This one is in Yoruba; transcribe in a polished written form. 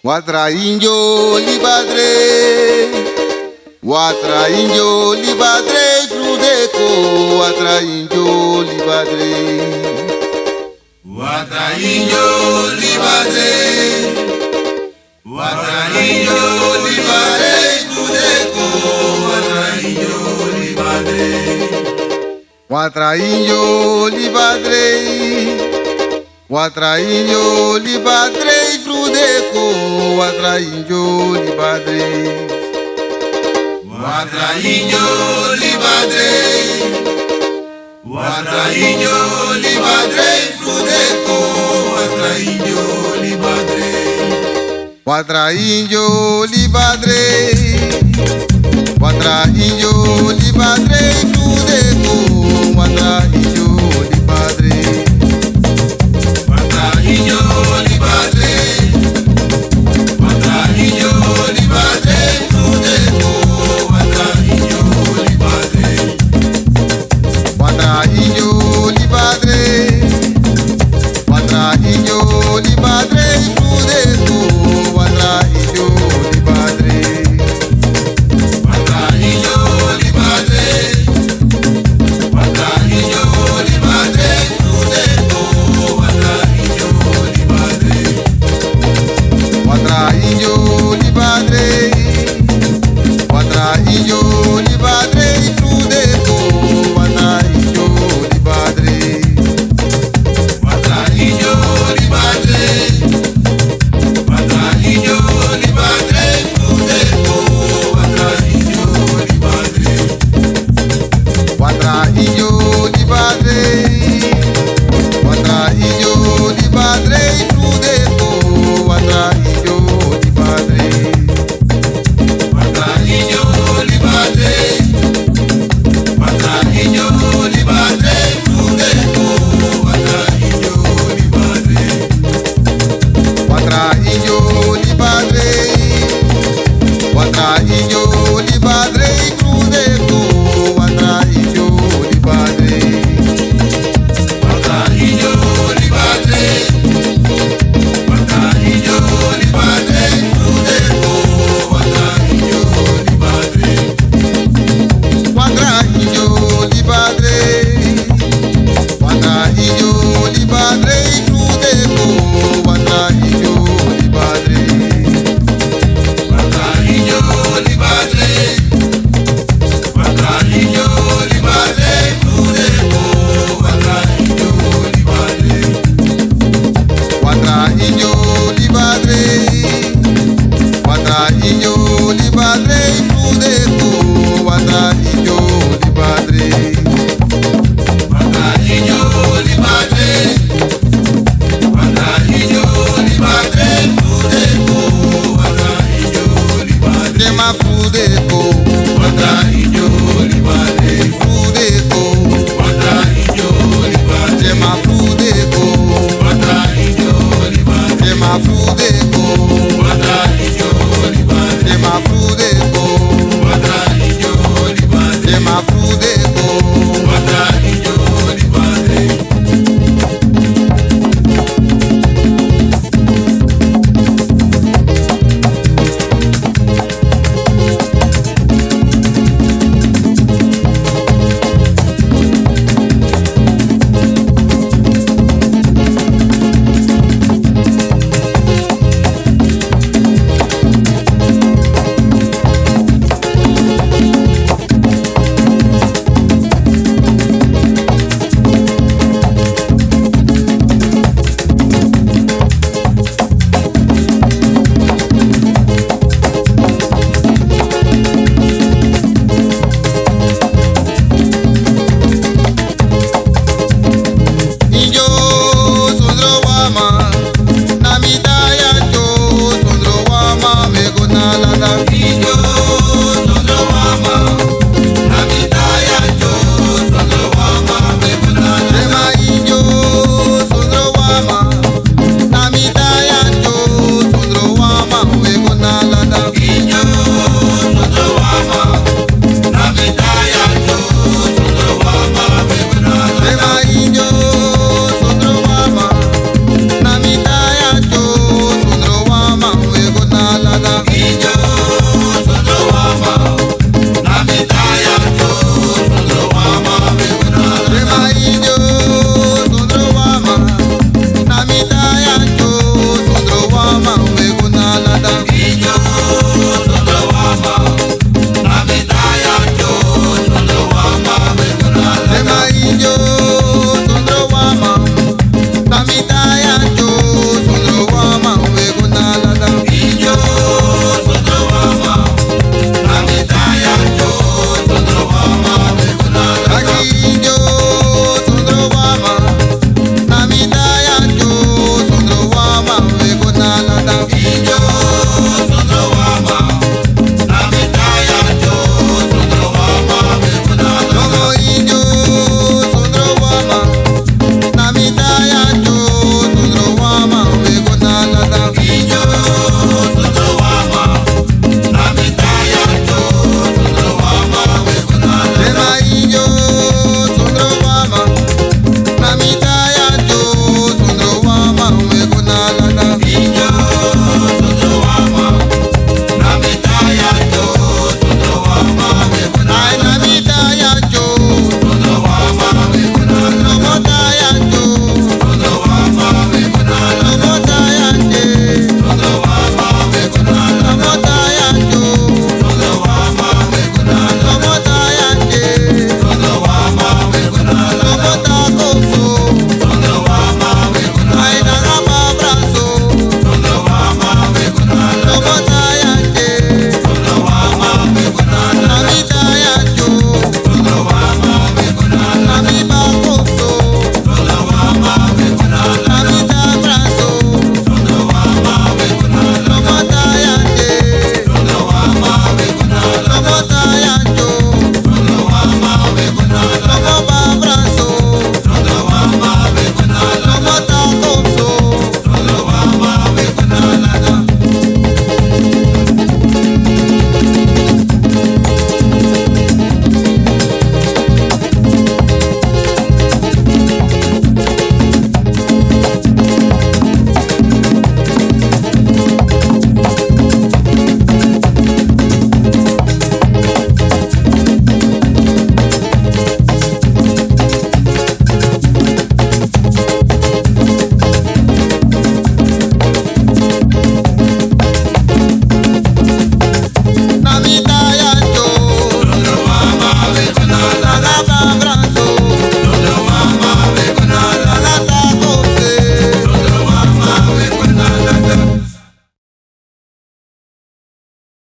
Watra injo libadre, watra injo libadre, frudeko, watra injo libadre. Watra injo libadre, watra injo libadre, frudeko, watra injo libadre. Watra injo libadre, watra injo libadre, frudeko, watra injo libadre. Watra injo libadre, watra injo libadre, frudeko, watra injo libadre. Watra injo libadre, watra injo libadre, frudeko, watra injo libadre. Watra injo libadre, watra injo libadre, frudeko, watra injo libadre. Watra injo libadre, watra injo libadre, frudeko, watra injo libadre. Watra injo libadre, watra injo libadre, frudeko, watra injo libadre. Watra injo libadre, watra injo libadre, frudeko, watra injo libadre. Watra injo libadre, watra injo libadre, frudeko, watra injo libadre. Watra injo libadre, watra injo libadre, frudeko, watra injo